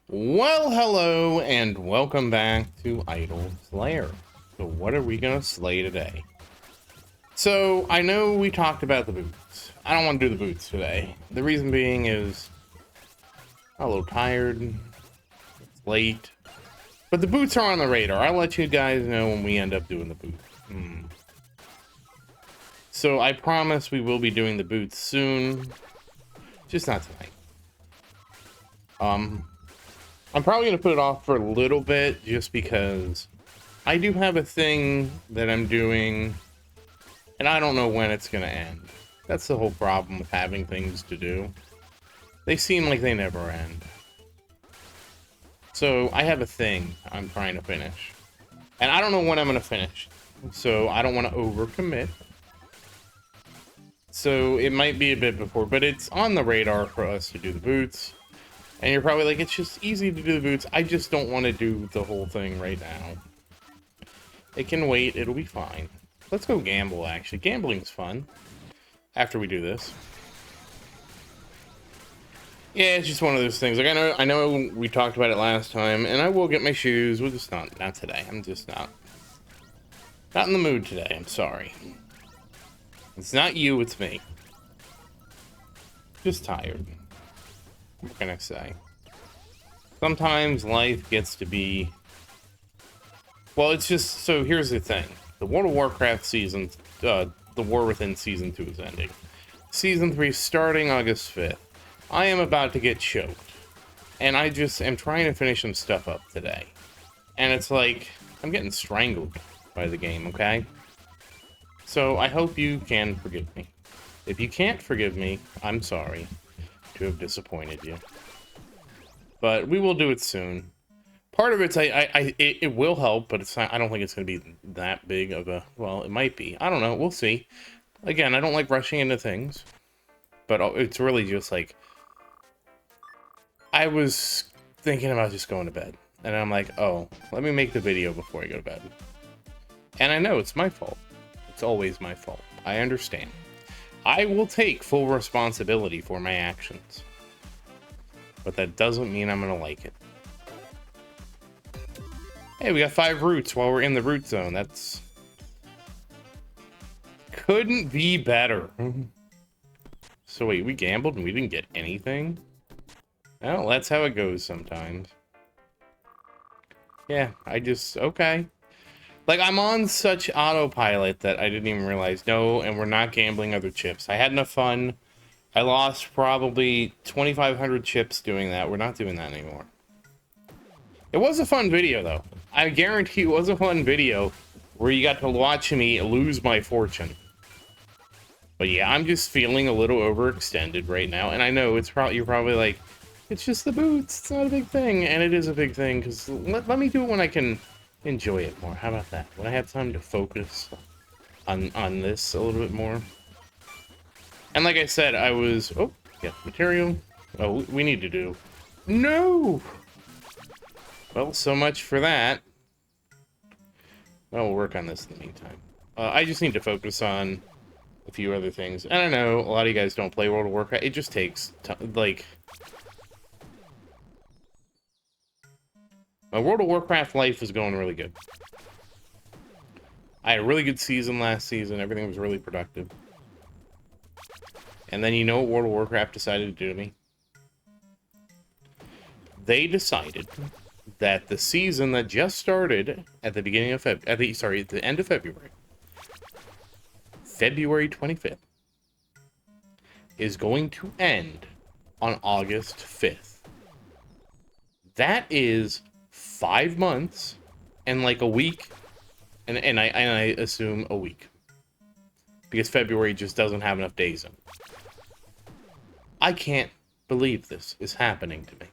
Well, hello, and welcome back to Idle Slayer. So what are we going to slay today? So, I know we talked about the boots. I don't want to do the boots today. The reason being is I'm a little tired, it's late, but the boots are on the radar. I'll let you guys know when we end up doing the boots. So, I promise we will be doing the boots soon, just not tonight. I'm probably going to put it off for a little bit just because I do have a thing that I'm doing and I don't know when it's going to end. That's the whole problem with having things to do. They seem like they never end. So I have a thing I'm trying to finish. And I don't know when I'm going to finish. So I don't want to overcommit. So it might be a bit before, but it's on the radar for us to do the boots. And you're probably like, it's just easy to do the boots. I just don't want to do the whole thing right now. It can wait. It'll be fine. Let's go gamble, actually. Gambling's fun. After we do this. Yeah, it's just one of those things. Like, I know we talked about it last time, and I will get my shoes. We'll just not today. I'm just not in the mood today. I'm sorry. It's not you, it's me. Just tired. What can I say? Sometimes life gets to be... Well, it's just... So here's the thing. The World of Warcraft season... the War Within Season 2 is ending. Season 3 starting August 5th. I am about to get choked. And I just am trying to finish some stuff up today. And it's like... I'm getting strangled by the game, okay? So I hope you can forgive me. If you can't forgive me, I'm sorry to have disappointed you, but we will do it soon. Part of it's it will help, but it's not. I don't think it's going to be that big of a. Well, it might be. I don't know. We'll see. Again, I don't like rushing into things, but it's really just like I was thinking about just going to bed, and I'm like, oh, let me make the video before I go to bed. And I know it's my fault. It's always my fault. I understand. I will take full responsibility for my actions. But that doesn't mean I'm going to like it. Hey, we got 5 roots while we're in the root zone. That's... Couldn't be better. So wait, we gambled and we didn't get anything? Well, that's how it goes sometimes. Yeah, okay. Like, I'm on such autopilot that I didn't even realize, no, and we're not gambling other chips. I had enough fun. I lost probably 2,500 chips doing that. We're not doing that anymore. It was a fun video, though. I guarantee it was a fun video where you got to watch me lose my fortune. But yeah, I'm just feeling a little overextended right now, and I know you're probably like, it's just the boots. It's not a big thing, and it is a big thing, because let me do it when I can... enjoy it more. How about that? When I have time to focus on this a little bit more. And like I said, I was... Oh, yeah, material. Oh, we need to do... No! Well, so much for that. Well, we'll work on this in the meantime. I just need to focus on a few other things. And I know a lot of you guys don't play World of Warcraft. It just takes... like... My World of Warcraft life is going really good. I had a really good season last season. Everything was really productive. And then you know what World of Warcraft decided to do to me? They decided that the season that just started at the beginning of at the end of February, February 25th, is going to end on August 5th. That is 5 months and like a week, and I assume a week, because February just doesn't have enough days in. I can't believe this is happening to me.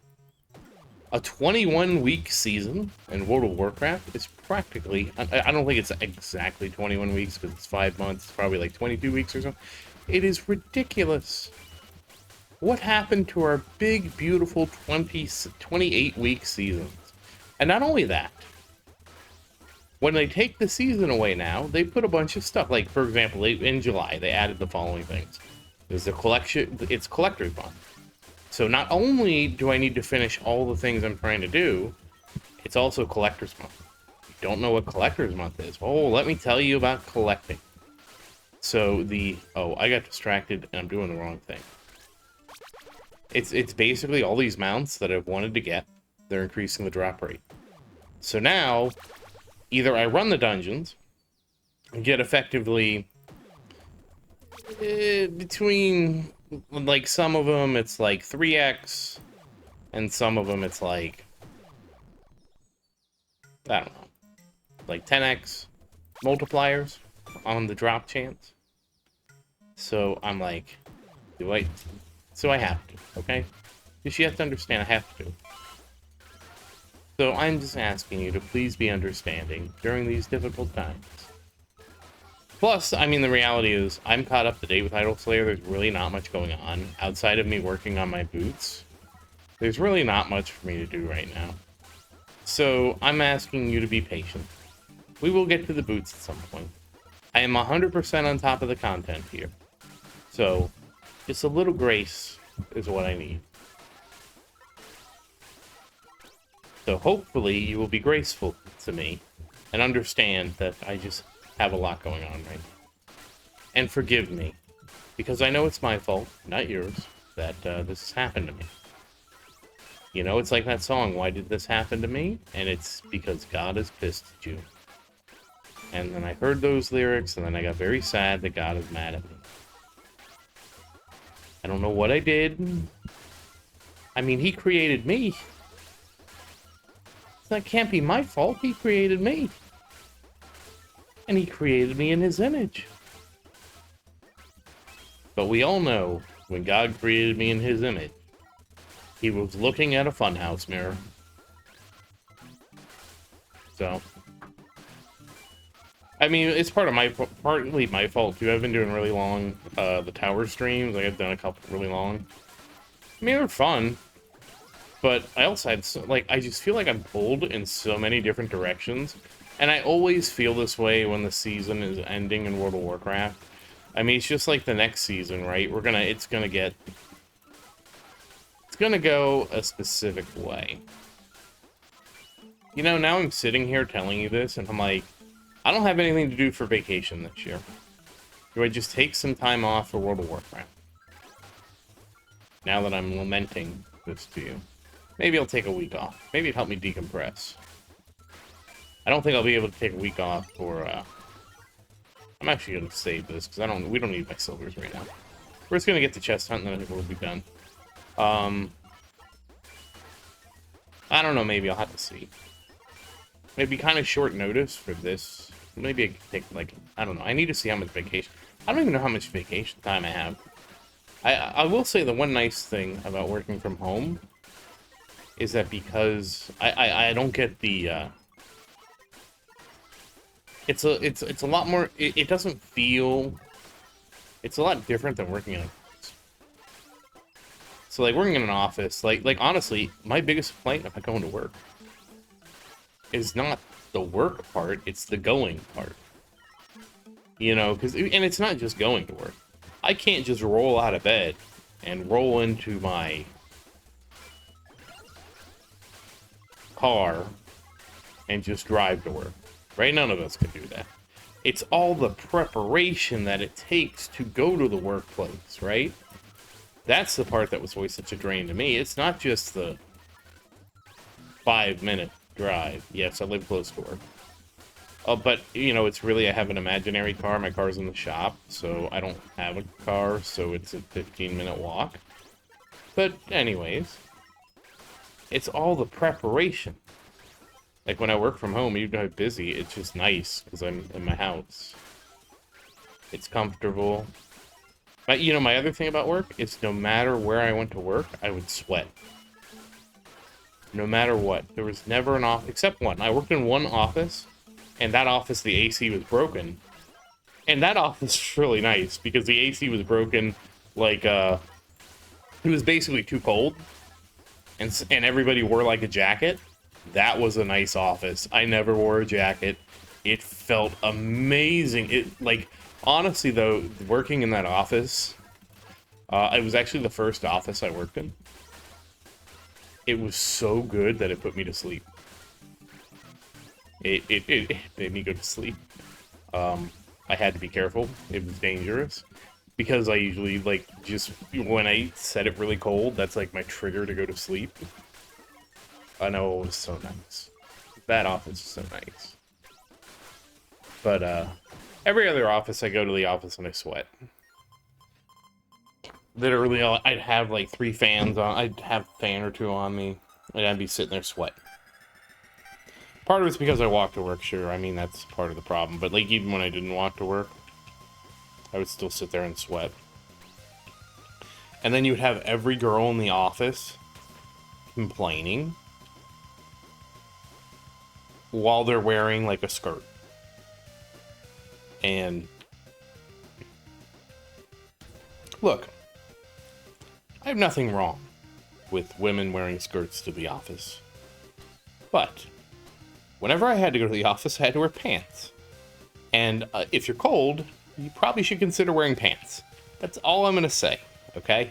A 21-week season in World of Warcraft is practically... I don't think it's exactly 21 weeks, because it's 5 months. It's probably like 22 weeks or so. It is ridiculous. What happened to our big, beautiful 28-week seasons? And not only that, when they take the season away now, they put a bunch of stuff. Like, for example, in July, they added the following things. There's the collection... It's Collector's Month. So not only do I need to finish all the things I'm trying to do, it's also Collector's Month. If you don't know what Collector's Month is, oh, let me tell you about collecting. So oh, I got distracted and I'm doing the wrong thing. It's basically all these mounts that I've wanted to get. They're increasing the drop rate. So now, either I run the dungeons and get effectively between, like, some of them it's like 3x, and some of them it's like, I don't know, like 10x multipliers on the drop chance. So I'm like, so I have to, okay? Because you have to understand I have to. So I'm just asking you to please be understanding during these difficult times. Plus, I mean, the reality is, I'm caught up to date with Idol Slayer. There's really not much going on. Outside of me working on my boots, there's really not much for me to do right now. So, I'm asking you to be patient. We will get to the boots at some point. I am 100% on top of the content here. So, just a little grace is what I need. So, hopefully, you will be graceful to me and understand that I just have a lot going on right now. And forgive me, because I know it's my fault, not yours, that this has happened to me. You know, it's like that song, Why Did This Happen to Me? And it's because God is pissed at you. And then I heard those lyrics, and then I got very sad that God is mad at me. I don't know what I did. I mean, he created me. That can't be my fault. He created me. And he created me in his image. But we all know, when God created me in his image, he was looking at a funhouse mirror. So, I mean, it's partly my fault too. I've been doing really long, the tower streams. Like, I've done a couple really long. I mean, they're fun. But I also had, like, I just feel like I'm pulled in so many different directions. And I always feel this way when the season is ending in World of Warcraft. I mean, it's just like the next season, right? It's gonna go a specific way. You know, now I'm sitting here telling you this, and I'm like, I don't have anything to do for vacation this year. Do I just take some time off for World of Warcraft? Now that I'm lamenting this to you. Maybe I'll take a week off. Maybe it'd help me decompress. I don't think I'll be able to take a week off for, I'm actually going to save this, because we don't need my silvers right now. We're just going to get the chest hunt, and then we'll be done. I don't know, maybe I'll have to see. Maybe kind of short notice for this. Maybe I could take, like, I don't know. I need to see how much vacation. I don't even know how much vacation time I have. I will say the one nice thing about working from home is that because I don't get the, it's a lot more, it doesn't feel, it's a lot different than working in an office. So, like, working in an office, like honestly, my biggest complaint about going to work is not the work part, it's the going part. You know, and it's not just going to work. I can't just roll out of bed and roll into my car and just drive to work. Right? None of us can do that. It's all the preparation that it takes to go to the workplace, right? That's the part that was always such a drain to me. It's not just the 5-minute drive. Yes, I live close to work. But, you know, it's really, I have an imaginary car. My car's in the shop, so I don't have a car, so it's a 15-minute walk. But anyways, it's all the preparation. Like, when I work from home, even though I'm busy, it's just nice, because I'm in my house. It's comfortable. But, you know, my other thing about work is no matter where I went to work, I would sweat. No matter what. There was never an office, except one. I worked in one office, and that office, the AC was broken. And that office was really nice, because the AC was broken, like, it was basically too cold, and everybody wore, like, a jacket. That was a nice office. I never wore a jacket. It felt amazing. It, like, honestly, though, working in that office, it was actually the first office I worked in. It was so good that it put me to sleep. It made me go to sleep. I had to be careful. It was dangerous. Because I usually, like, just, when I set it really cold, that's, like, my trigger to go to sleep. I know, it was so nice. That office is so nice. But, every other office, I go to the office and I sweat. Literally, I'd have, like, 3 fans on. I'd have a fan or 2 on me, and I'd be sitting there sweating. Part of it's because I walk to work, sure. I mean, that's part of the problem. But, like, even when I didn't walk to work, I would still sit there and sweat. And then you would have every girl in the office complaining while they're wearing, like, a skirt. And look, I have nothing wrong with women wearing skirts to the office. But whenever I had to go to the office, I had to wear pants. And if you're cold, you probably should consider wearing pants. That's all I'm going to say, okay?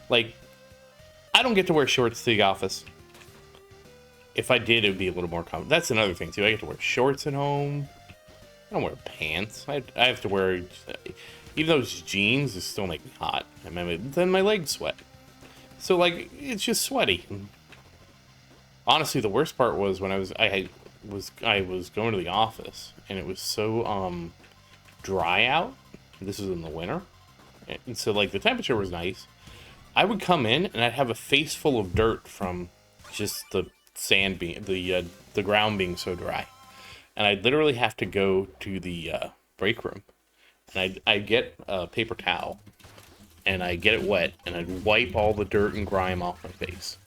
Like, I don't get to wear shorts to the office. If I did, it would be a little more comfortable. That's another thing, too. I get to wear shorts at home. I don't wear pants. I have to wear... Even though it's jeans, it still make me hot. And then my legs sweat. So, like, it's just sweaty. Honestly, the worst part was when I was going to the office, and it was so, dry out. This was in the winter. And so, like, the temperature was nice. I would come in, and I'd have a face full of dirt from just the sand being... the ground being so dry. And I'd literally have to go to the break room. And I'd get a paper towel. And I'd get it wet. And I'd wipe all the dirt and grime off my face.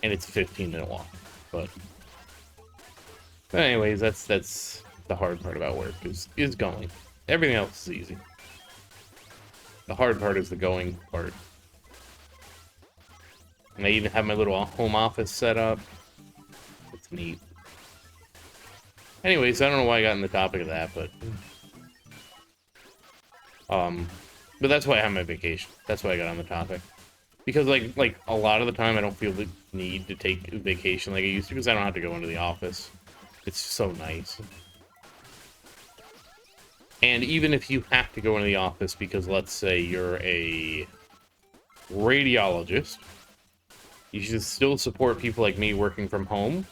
And it's a 15-minute walk. But anyways, that's the hard part about work, is going. Everything else is easy. The hard part is the going part. And I even have my little home office set up. It's neat. Anyways, I don't know why I got on the topic of that, but that's why I have my vacation. That's why I got on the topic. Because like a lot of the time I don't feel the need to take a vacation like I used to, because I don't have to go into the office. It's so nice. And even if you have to go into the office because, let's say, you're a radiologist, you should still support people like me working from home,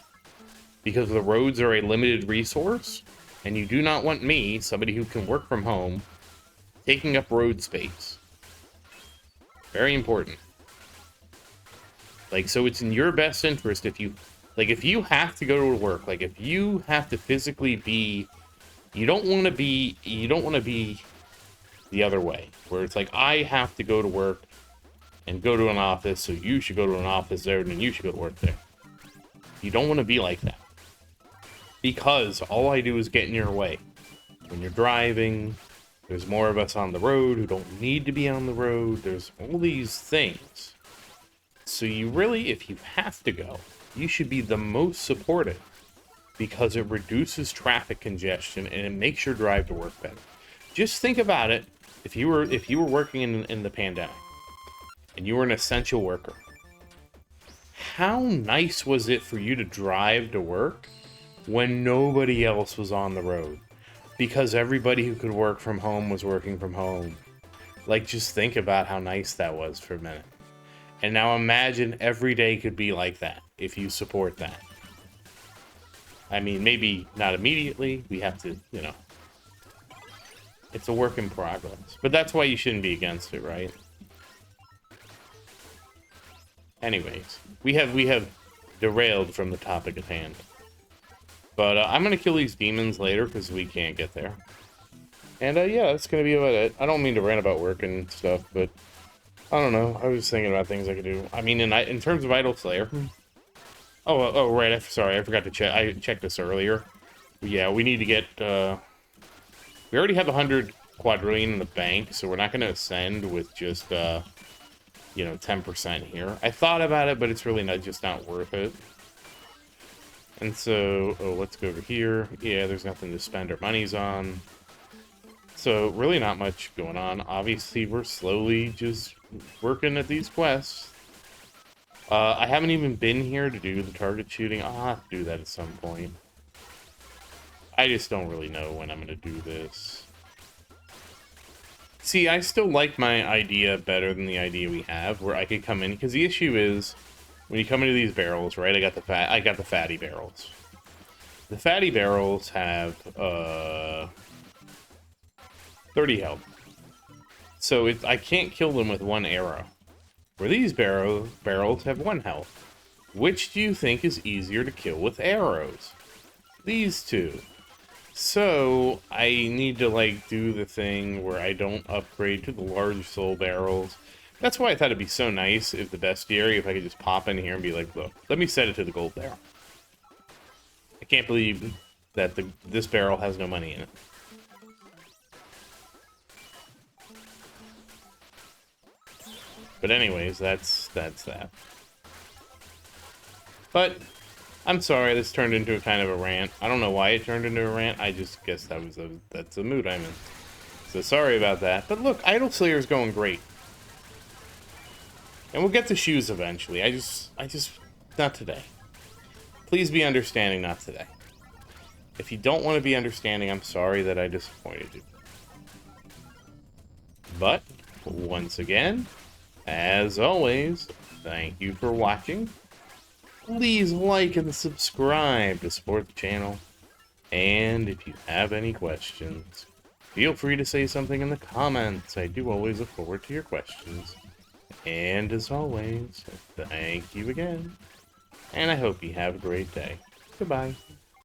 because the roads are a limited resource, and you do not want me, somebody who can work from home, taking up road space. Very important. Like, so it's in your best interest if you have to go to work, like, if you have to physically be, you don't want to be the other way, where it's like, I have to go to work and go to an office, so you should go to an office there, and then you should go to work there. You don't want to be like that. Because all I do is get in your way. When you're driving, there's more of us on the road who don't need to be on the road. There's all these things. So you really, if you have to go, you should be the most supportive, because it reduces traffic congestion and it makes your drive to work better. Just think about it. If you were working in the pandemic and you were an essential worker, how nice was it for you to drive to work when nobody else was on the road? Because everybody who could work from home was working from home. Like, just think about how nice that was for a minute. And now imagine every day could be like that if you support that. I mean, maybe not immediately. We have to, it's a work in progress. But that's why you shouldn't be against it, right? Anyways, we have derailed from the topic at hand. But I'm going to kill these demons later because we can't get there. And yeah, that's going to be about it. I don't mean to rant about work and stuff, but I don't know. I was thinking about things I could do. I mean, in terms of Idle Slayer. Oh, right. Sorry, I forgot to check. I checked this earlier. Yeah, we need to get... we already have 100 quadrillion in the bank, so we're not going to ascend with just, 10% here. I thought about it, but it's really just not worth it. And so, let's go over here. Yeah, there's nothing to spend our monies on. So, really not much going on. Obviously, we're slowly just working at these quests. I haven't even been here to do the target shooting. I'll have to do that at some point. I just don't really know when I'm going to do this. See, I still like my idea better than the idea we have, where I could come in, because the issue is, when you come into these barrels, right, I got the fatty barrels. The fatty barrels have, 30 health. So I can't kill them with one arrow. Where these barrels have 1 health. Which do you think is easier to kill with arrows? These two. So, I need to, like, do the thing where I don't upgrade to the large soul barrels. That's why I thought it'd be so nice if the bestiary, if I could just pop in here and be like, look, let me set it to the gold barrel. I can't believe that this barrel has no money in it. But anyways, that's that. But I'm sorry, this turned into a kind of a rant. I don't know why it turned into a rant. I just guess that's the mood I'm in. So sorry about that. But look, Idol Slayer's going great. And we'll get the shoes eventually. I just not today. Please be understanding, not today. If you don't want to be understanding, I'm sorry that I disappointed you. But once again, as always, thank you for watching. Please like and subscribe to support the channel. And if you have any questions, feel free to say something in the comments. I do always look forward to your questions. And as always, thank you again. And I hope you have a great day. Goodbye.